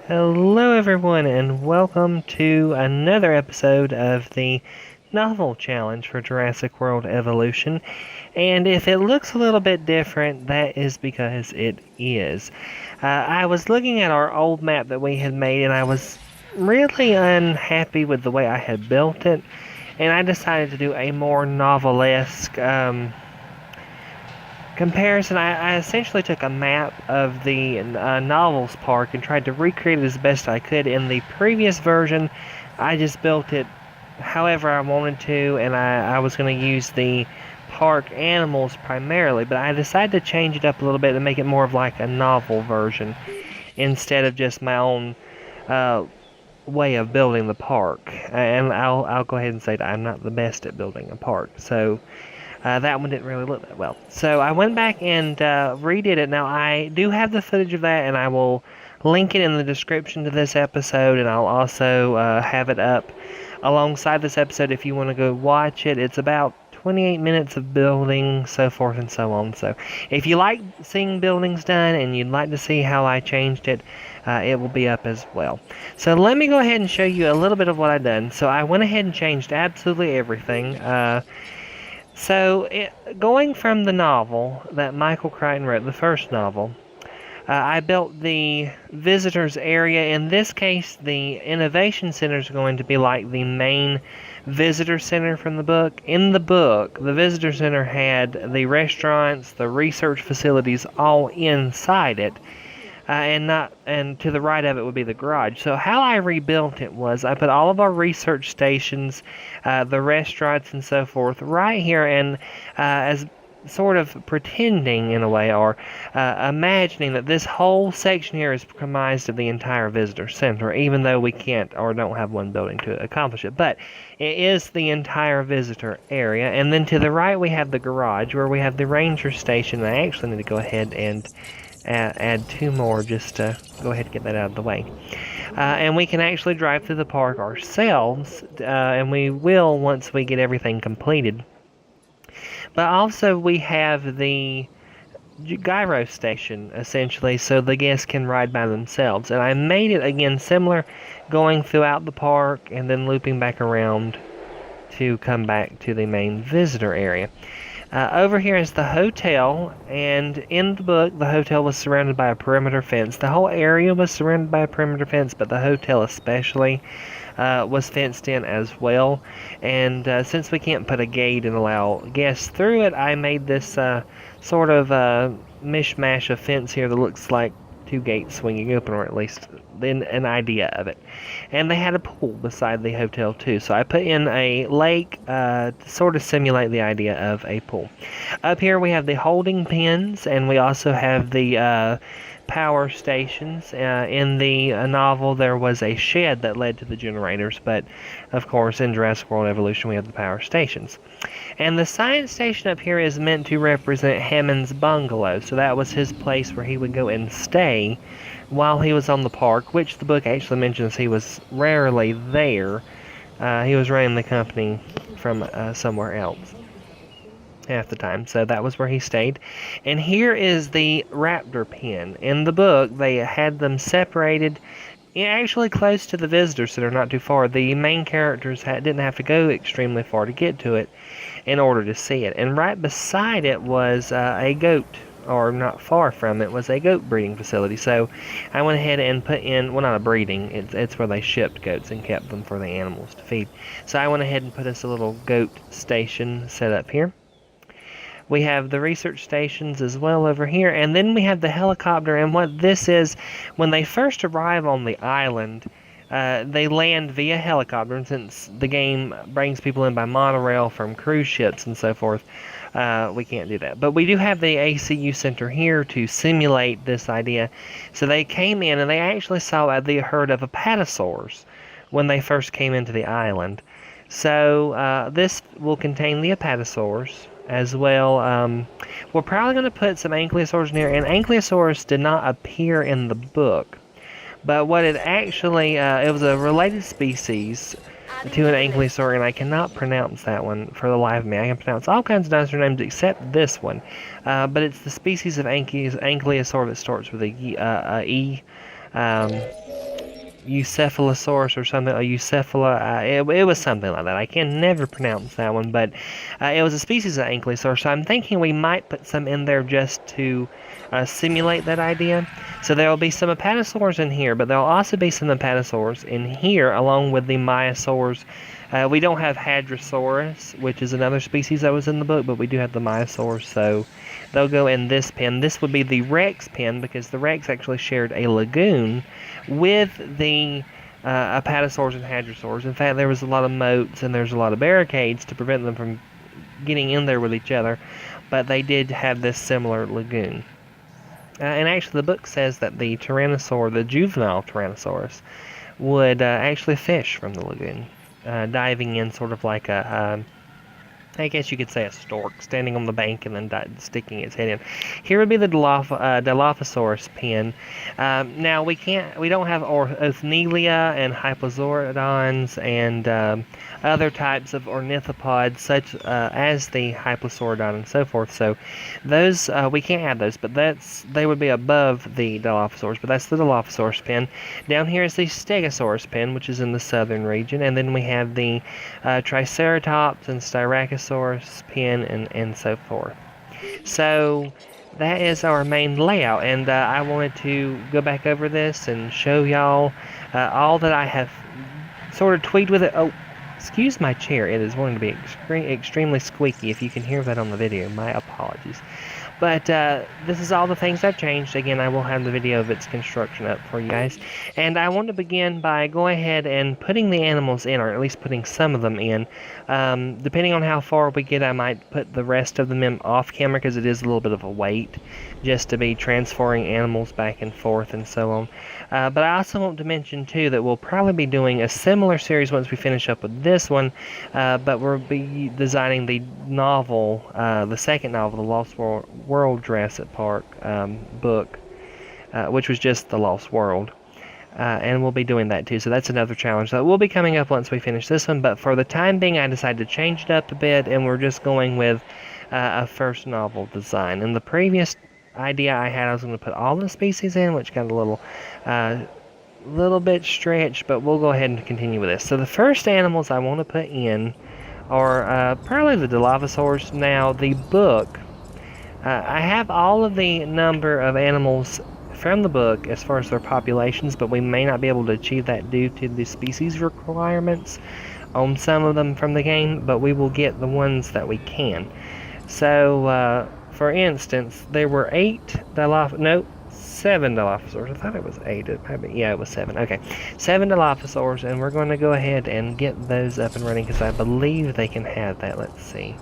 Hello, everyone, and welcome to another episode of the novel challenge for Jurassic World Evolution. And if it looks a little bit different, that is because it is. I was looking at our old map that we had made, and I was really unhappy with the way I had built it, and I decided to do a more novelesque comparison. I essentially took a map of the Novels Park and tried to recreate it as best I could. In the previous version, I just built it however I wanted to, and I was going to use the park animals primarily, but I decided to change it up a little bit to make it more of like a novel version instead of just my own uh, way of building the park. And I'll go ahead and say that I'm not the best at building a park, so that one didn't really look that well. So I went back and redid it. Now, I do have the footage of that, and I will link it in the description to this episode, and I'll also have it up alongside this episode if you want to go watch it. It's about 28 minutes of building, so forth and so on. So if you like seeing buildings done and you'd like to see how I changed it, it will be up as well. So let me go ahead and show you a little bit of what I've done. So I went ahead and changed absolutely everything. Going from the novel that Michael Crichton wrote, the first novel, I built the visitors area. In this case, the Innovation Center is going to be like the main visitor center from the book. In the book, the visitor center had the restaurants, the research facilities all inside it. And to the right of it would be the garage. So how I rebuilt it was I put all of our research stations, the restaurants and so forth right here, and as sort of pretending in a way, or imagining that this whole section here is comprised of the entire visitor center, even though we can't or don't have one building to accomplish it. But it is the entire visitor area. And then to the right we have the garage where we have the ranger station. I actually need to go ahead and add two more just to go ahead and get that out of the way. And we can actually drive through the park ourselves, and we will once we get everything completed. But also we have the gyro station, essentially, so the guests can ride by themselves. And I made it, again, similar, going throughout the park and then looping back around to come back to the main visitor area. Over here is the hotel, and in the book, the hotel was surrounded by a perimeter fence. The whole area was surrounded by a perimeter fence, but the hotel especially was fenced in as well. And since we can't put a gate and allow guests through it, I made this sort of mishmash of fence here that looks like two gates swinging open, or at least an idea of it. And they had a pool beside the hotel too, so I put in a lake to sort of simulate the idea of a pool. Up here we have the holding pens, and we also have the power stations. In the novel there was a shed that led to the generators, but of course in Jurassic World Evolution we have the power stations. And the science station up here is meant to represent Hammond's bungalow, so that was his place where he would go and stay while he was on the park, which the book actually mentions he was rarely there. He was running the company from somewhere else half the time, so that was where he stayed. And here is the raptor pen. In the book, they had them separated, actually close to the visitor center, not too far. The main characters didn't have to go extremely far to get to it in order to see it. And right beside it was a goat, or not far from it was a goat breeding facility. So I went ahead and put in, well, not a breeding, it's where they shipped goats and kept them for the animals to feed. So I went ahead and put us a little goat station set up here. We have the research stations as well over here, and then we have the helicopter. And what this is, when they first arrive on the island, they land via helicopter, and since the game brings people in by monorail from cruise ships and so forth, we can't do that. But we do have the ACU Center here to simulate this idea. So they came in, and they actually saw the herd of apatosaurs when they first came into the island. So this will contain the apatosaurs as well. We're probably going to put some ankylosaurs in here, and ankylosaurs did not appear in the book. But what it actually, it was a related species to an ankylosaur, and I cannot pronounce that one for the life of me. I can pronounce all kinds of dinosaur names except this one. But it's the species of ankylosaur that starts with a E. Eucephalosaurus or something, or Eucephala, it was something like that. I can never pronounce that one, but it was a species of ankylosaur, so I'm thinking we might put some in there just to simulate that idea. So there will be some apatosaurs in here, but there will also be some apatosaurs in here, along with the myosaurs. We don't have Hadrosaurus, which is another species that was in the book, but we do have the myosaurs, so they'll go in this pen. This would be the Rex pen, because the Rex actually shared a lagoon with the apatosaurs and hadrosaurs. In fact, there was a lot of moats and there's a lot of barricades to prevent them from getting in there with each other, but they did have this similar lagoon. And actually, the book says that the Tyrannosaur, the juvenile Tyrannosaurus, would actually fish from the lagoon, diving in sort of like a I guess you could say a stork, standing on the bank and then sticking its head in. Here would be the Dilophosaurus pen. Now we don't have Othnielia and Hyplozorodons and other types of ornithopods such as the Hyplozorodon and so forth. So those we can't add those, but they would be above the Dilophosaurus. But that's the Dilophosaurus pen. Down here is the Stegosaurus pen, which is in the southern region, and then we have the Triceratops and Styracosaurus pen and so forth. So that is our main layout, and I wanted to go back over this and show y'all all that I have sort of tweaked with it. Oh, excuse my chair, it is wanting to be extremely squeaky. If you can hear that on the video, my apologies. But this is all the things I've changed. Again, I will have the video of its construction up for you guys. And I want to begin by going ahead and putting the animals in, or at least putting some of them in. Depending on how far we get, I might put the rest of them in off camera, because it is a little bit of a wait just to be transferring animals back and forth and so on. But I also want to mention too that we'll probably be doing a similar series once we finish up with this one, but we'll be designing the novel, the second novel, The Lost World Jurassic Park book, which was just The Lost World. And we'll be doing that too, so that's another challenge that will be coming up once we finish this one. But for the time being, I decided to change it up a bit, and we're just going with a first novel design. In the previous idea I had, I was going to put all the species in, which got a little bit stretched, but we'll go ahead and continue with this. So the first animals I want to put in are probably the Dilophosaurs. Now the book, I have all of the number of animals from the book as far as their populations, but we may not be able to achieve that due to the species requirements on some of them from the game, but we will get the ones that we can. So for instance, there were 7 Dilophosaurs. I thought it was 8. Yeah, it was 7. Okay, 7 Dilophosaurs, and we're going to go ahead and get those up and running, because I believe they can have that. Let's see.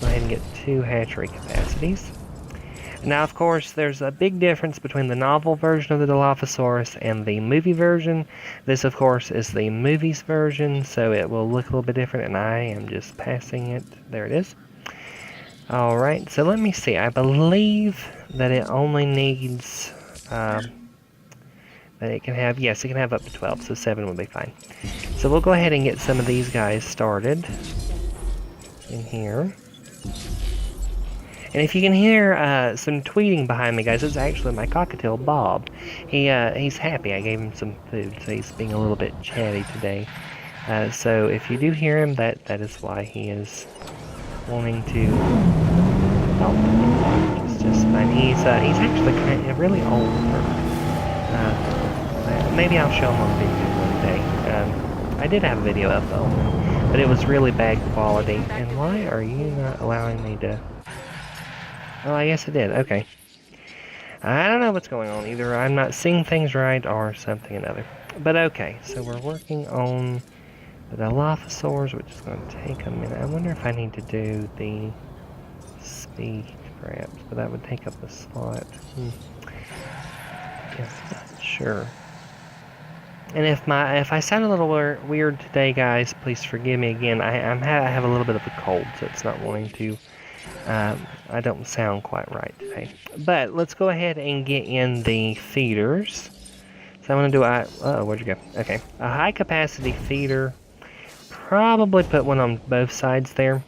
Go ahead and get 2 hatchery capacities. Now, of course, there's a big difference between the novel version of the Dilophosaurus and the movie version. This, of course, is the movies version, so it will look a little bit different, and I am just passing it. There it is. Alright, so let me see. I believe that it only needs, that it can have, yes, it can have up to 12, so 7 will be fine. So we'll go ahead and get some of these guys started in here. And if you can hear some tweeting behind me, guys, it's actually my cockatiel, Bob. He's happy. I gave him some food, so he's being a little bit chatty today. So if you do hear him, that is why he is wanting to help. It's just fine. He's actually kind of really old. Maybe I'll show him on video one day. I did have a video up though, but it was really bad quality. And why are you not allowing me to? Oh, I guess it did. Okay. I don't know what's going on. Either I'm not seeing things right or something another. But okay, so we're working on the Dilophosaurs, which is going to take a minute. I wonder if I need to do the speed, perhaps, but that would take up a slot. Yes, not sure. And if I sound a little weird today, guys, please forgive me again. I have a little bit of a cold, so it's not wanting to. I don't sound quite right today. But let's go ahead and get in the feeders. So I'm going to do where'd you go? Okay, a high capacity feeder. Probably put one on both sides there.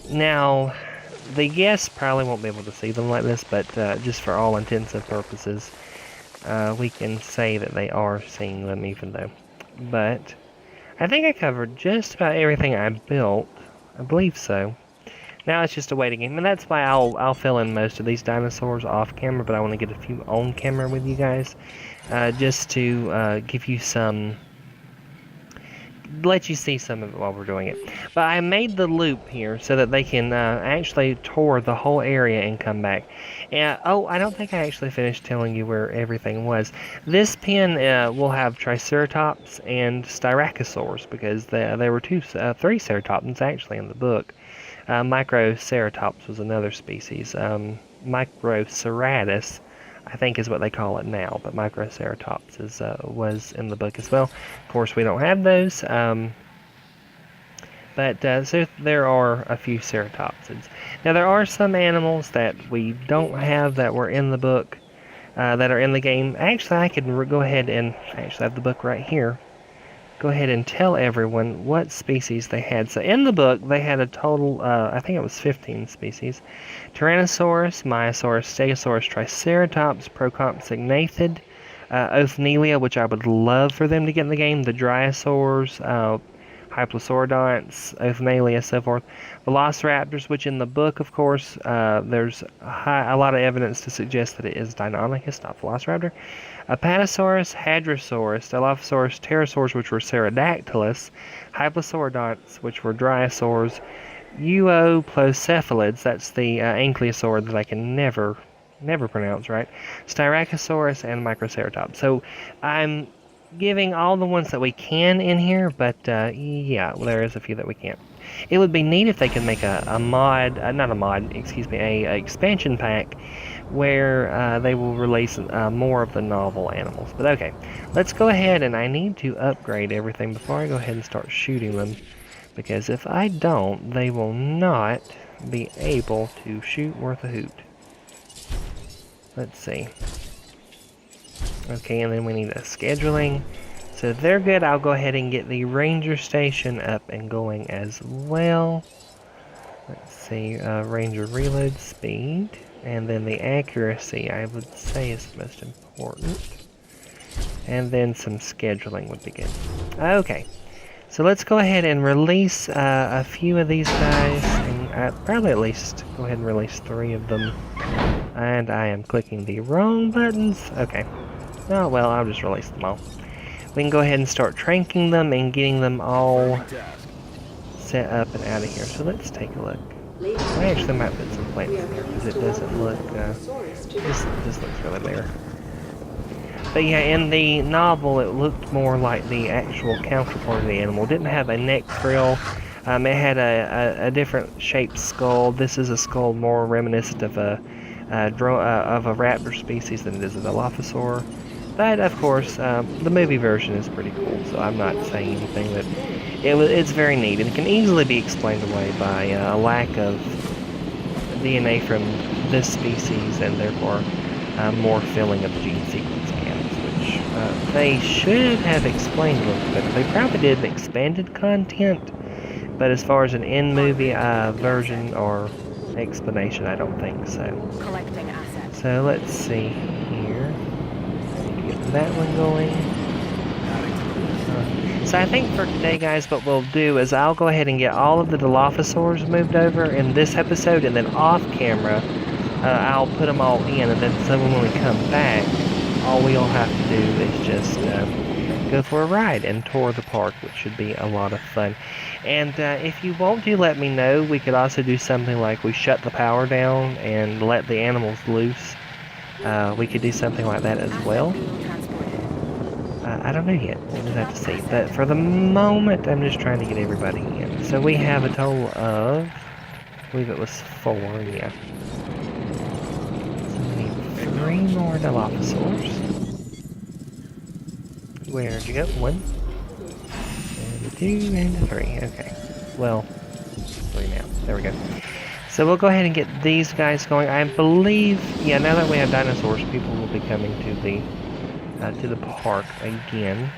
Now, the guests probably won't be able to see them like this, but just for all intents and purposes, we can say that they are seeing them even though. But I think I covered just about everything I built. I believe so. Now it's just a waiting game, and that's why I'll fill in most of these dinosaurs off camera, but I want to get a few on camera with you guys, just to give you some, let you see some of it while we're doing it. But I made the loop here so that they can actually tour the whole area and come back. And oh, I don't think I actually finished telling you where everything was. This pen will have Triceratops and Styracosaurs because there were three Ceratopans actually in the book. Microceratops was another species. Microceratus, I think is what they call it now, but Microceratops was in the book as well. Of course, we don't have those, so there are a few ceratopsids. Now, there are some animals that we don't have that were in the book, that are in the game. Actually, I could go ahead and actually have the book right here. Go ahead and tell everyone what species they had. So in the book, they had a total, I think it was 15 species. Tyrannosaurus, Myosaurus, Stegosaurus, Triceratops, Procompsognathid, Othnielia, which I would love for them to get in the game, the Dryosaurs, Hyplosaurdonts, Othnielia, so forth. Velociraptors, which in the book, of course, there's a lot of evidence to suggest that it is Deinonychus, not Velociraptor. Apatosaurus, Hadrosaurus, Dilophosaurus, Pterosaurs, which were Pterodactylus, Hyplosaurdonts, which were Dryosaurs, Uoplocephalids, that's the ankylosaur that I can never pronounce right, Styracosaurus, and Microceratops. So I'm giving all the ones that we can in here, but yeah, there is a few that we can't. It would be neat if they could make a mod, not a mod, excuse me, a expansion pack where they will release more of the novel animals. But okay, let's go ahead, and I need to upgrade everything before I go ahead and start shooting them, because if I don't, they will not be able to shoot worth a hoot. Let's see. Okay, and then we need a scheduling. So if they're good, I'll go ahead and get the ranger station up and going as well. Let's see, ranger reload speed. And then the accuracy, I would say, is the most important. And then some scheduling would be good. Okay, so let's go ahead and release a few of these guys. And probably at least go ahead and release 3 of them. And I am clicking the wrong buttons. Okay. Oh, well, I'll just release them all. We can go ahead and start tranking them and getting them all set up and out of here. So let's take a look. I actually might put some plants in here because it doesn't look, this looks really bare. But yeah, in the novel, it looked more like the actual counterpart of the animal. It didn't have a neck frill. It had a different shaped skull. This is a skull more reminiscent of a raptor species than it is a Dilophosaur. But of course, the movie version is pretty cool, so I'm not saying anything, but it's very neat, and it can easily be explained away by a lack of DNA from this species, and therefore more filling of the gene sequence counts, which they should have explained a little bit. They probably did expanded content, but as far as an in-movie version or explanation, I don't think so. Collecting assets. So let's see here. Get that one going. So I think for today, guys, what we'll do is I'll go ahead and get all of the Dilophosaurs moved over in this episode, and then off camera, I'll put them all in, and then so when we come back, all we'll have to do is just go for a ride and tour the park, which should be a lot of fun. And if you want to, let me know. We could also do something like we shut the power down and let the animals loose. We could do something like that as well. I don't know yet. We'll just have to see. But for the moment, I'm just trying to get everybody in. So we have a total of, I believe it was 4, yeah. So we need 3 more Dilophosaurs. Where'd you go? 1, and 2, and 3. Okay. Well, 3 now. There we go. So we'll go ahead and get these guys going. I believe, yeah, now that we have dinosaurs, people will be coming to the park again.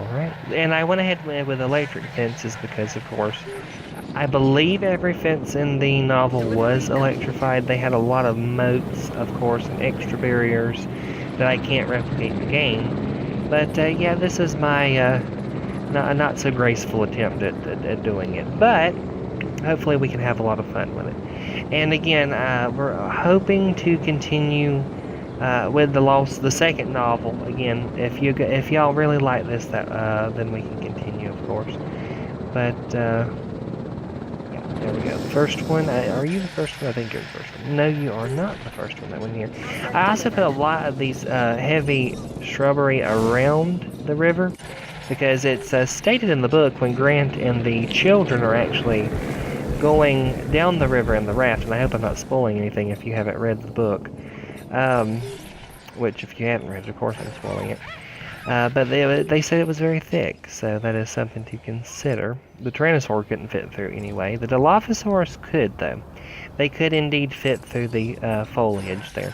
Alright, and I went ahead with electric fences because, of course, I believe every fence in the novel was electrified. They had a lot of moats, of course, and extra barriers that I can't replicate in the game. But, yeah, this is my not so graceful attempt at doing it. But hopefully we can have a lot of fun with it. And again, we're hoping to continue with the second novel. Again, if y'all really like this, then we can continue, of course. But yeah, there we go. The first one. Are you the first one? I think you're the first one. No, you are not the first one that went here. I also put a lot of these heavy shrubbery around the river, because it's stated in the book when Grant and the children are actually going down the river in the raft, and I hope I'm not spoiling anything if you haven't read the book. Which, if you haven't read it, of course I'm spoiling it. But they said it was very thick, so that is something to consider. The Tyrannosaur couldn't fit through anyway. The Dilophosaurus could, though. They could indeed fit through the foliage there.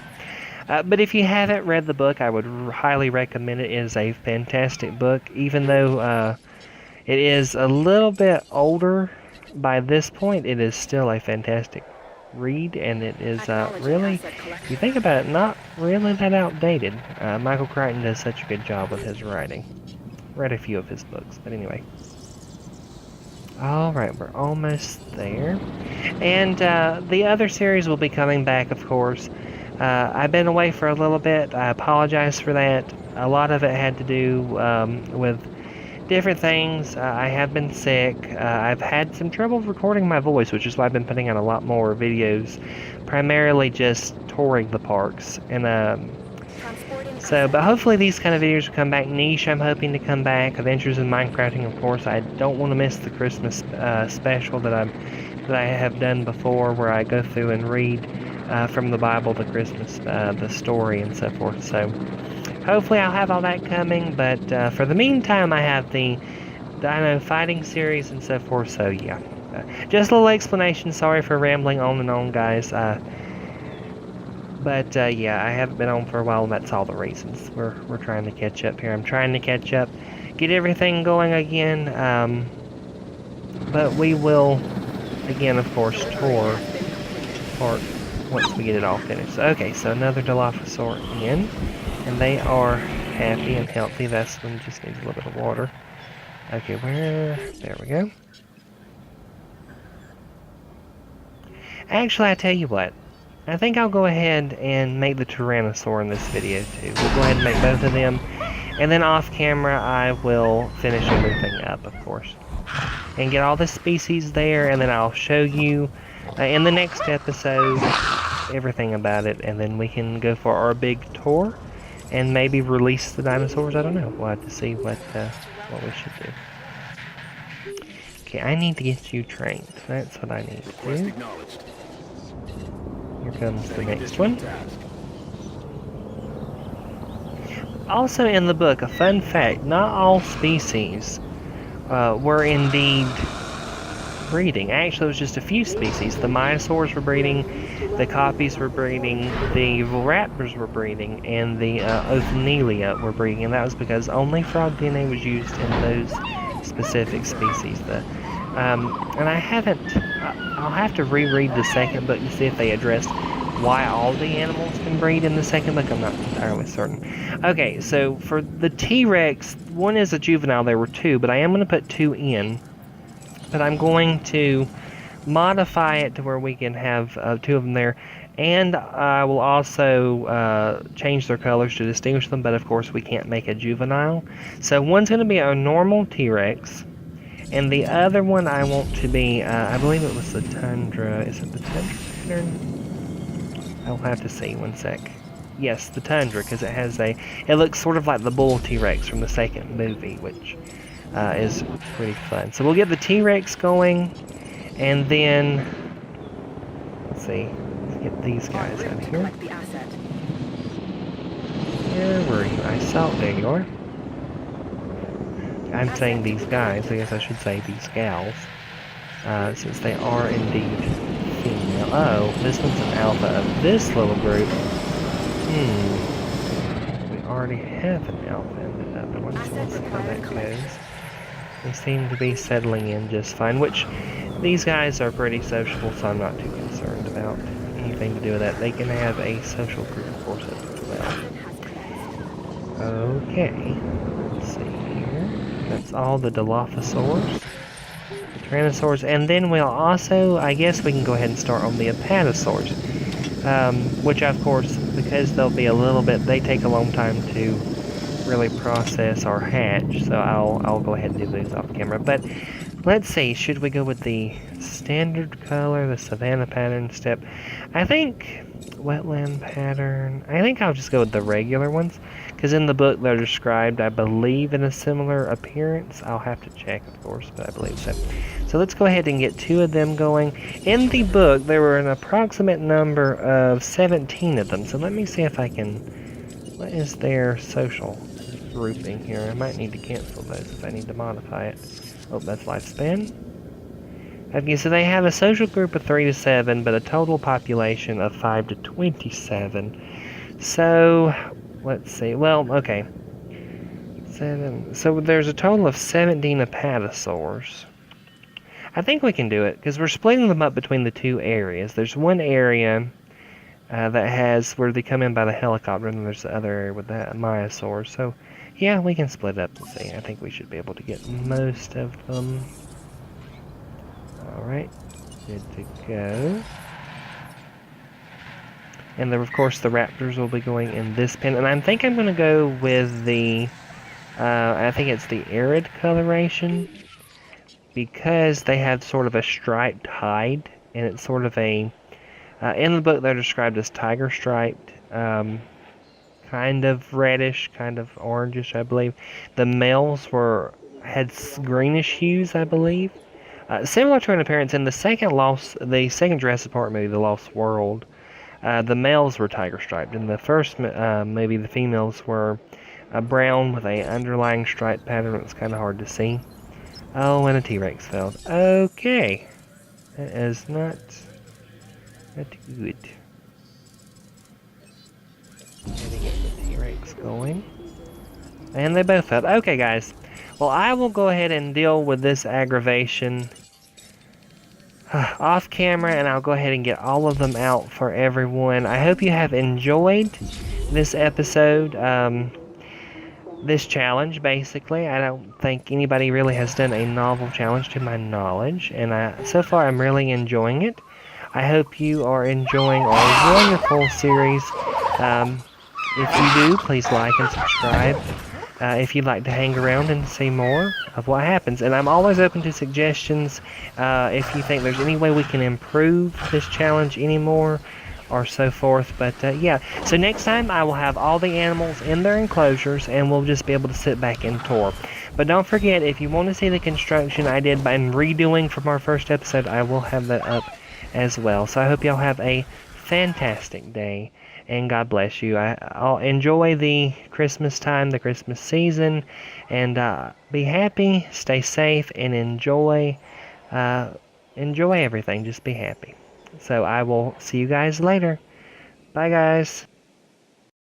But if you haven't read the book, I would highly recommend it. It is a fantastic book, even though it is a little bit older by this point. It is still a fantastic read, and it is really, if you think about it, not really that outdated. Michael Crichton does such a good job with his writing. Read a few of his books, but anyway. Alright, we're almost there. And the other series will be coming back, of course. I've been away for a little bit. I apologize for that. A lot of it had to do with different things. I have been sick. I've had some trouble recording my voice, which is why I've been putting out a lot more videos, primarily just touring the parks. And but hopefully these kind of videos will come back. Niche, I'm hoping to come back. Adventures in Minecrafting, of course. I don't want to miss the Christmas special that I have done before, where I go through and read from the Bible the Christmas the story and so forth. So hopefully I'll have all that coming, but for the meantime I have the Dino Fighting series and so forth, so yeah. Just a little explanation, sorry for rambling on and on, guys. But yeah, I haven't been on for a while, and that's all the reasons. We're trying to catch up here. I'm trying to catch up, get everything going again, but we will, again, of course, tour park once we get it all finished. Okay, so another Dilophosaur in. And they are happy and healthy. This one just needs a little bit of water. Okay, there we go. Actually, I tell you what. I think I'll go ahead and make the Tyrannosaur in this video, too. We'll go ahead and make both of them. And then off camera, I will finish everything up, of course. And get all the species there, and then I'll show you in the next episode everything about it. And then we can go for our big tour. And maybe release the dinosaurs. I don't know. We'll have to see what we should do. Okay, I need to get you trained. That's what I need to do. Here comes the next one. Also in the book, a fun fact: not all species were indeed breeding. Actually, it was just a few species. The Myosaurs were breeding, the Copies were breeding, the Velociraptors were breeding, and the Othnielia were breeding, and that was because only frog DNA was used in those specific species. And I haven't, I'll have to reread the second book to see if they addressed why all the animals can breed in the second book. I'm not entirely certain. Okay, so for the T-Rex, one is a juvenile. There were two, but I am going to put two in. But I'm going to modify it to where we can have two of them there. And I will also change their colors to distinguish them, but of course we can't make a juvenile. So one's going to be a normal T-Rex, and the other one I want to be, I believe it was the Tundra. Is it the Tundra pattern? I'll have to see, one sec. Yes, the Tundra, because it looks sort of like the bull T-Rex from the second movie, which is pretty fun. So we'll get the T-Rex going, and then, let's see, let's get these guys out of here. Where were you? I saw, there you are. I'm saying these guys, I guess I should say these gals, since they are indeed female. Oh, this one's an alpha of this little group. We already have an alpha in it, I believe. on. So we'll see how that goes. They seem to be settling in just fine, which these guys are pretty sociable, so I'm not too concerned about anything to do with that. They can have a social group course as well. Okay, let's see here. That's all the Dilophosaurs, the Tyrannosaurs, and then we'll also, I guess we can go ahead and start on the Apatosaurs, which of course, because they'll be a little bit, they take a long time to really process or hatch, so I'll go ahead and do these off camera. But let's see, should we go with the standard color, the savanna pattern step? I think wetland pattern, I think I'll just go with the regular ones, because in the book they're described, I believe, in a similar appearance. I'll have to check, of course, but I believe so. So let's go ahead and get 2 of them going. In the book, there were an approximate number of 17 of them, so let me see if I can... What is their social grouping here? I might need to cancel those if I need to modify it. Oh, that's lifespan. Okay, so they have a social group of 3 to 7, but a total population of 5 to 27. So, let's see. Well, okay. 7. So there's a total of 17 Apatosaurs. I think we can do it, because we're splitting them up between the 2 areas. There's one area that has where they come in by the helicopter, and there's the other area with the Myosaurs. So, yeah, we can split up and see. I think we should be able to get most of them. Alright, good to go. And then, of course, the Raptors will be going in this pen. And I think I'm going to go with the, I think it's the arid coloration, because they have sort of a striped hide, and it's sort of a, in the book they're described as tiger striped, kind of reddish, kind of orangish, I believe. The males had greenish hues, I believe. Similar to an appearance in the second Jurassic Park movie, The Lost World, the males were tiger striped. In the first movie, the females were brown with a underlying stripe pattern. It was kind of hard to see. Oh, and a T-Rex failed. Okay, that is not good. Gotta get the T-Rex going. And they both failed. Okay, guys. Well, I will go ahead and deal with this aggravation off camera, and I'll go ahead and get all of them out for everyone. I hope you have enjoyed this episode, this challenge, basically. I don't think anybody really has done a novel challenge to my knowledge, and so far I'm really enjoying it. I hope you are enjoying our wonderful series. If you do, please like and subscribe. If you'd like to hang around and see more of what happens. And I'm always open to suggestions if you think there's any way we can improve this challenge anymore or so forth. But yeah, so next time I will have all the animals in their enclosures, and we'll just be able to sit back and tour. But don't forget, if you want to see the construction I did by redoing from our first episode, I will have that up as well. So I hope y'all have a fantastic day, and God bless you. I'll enjoy the Christmas time, the Christmas season, and be happy, stay safe, and enjoy everything. Just be happy. So I will see you guys later. Bye, guys.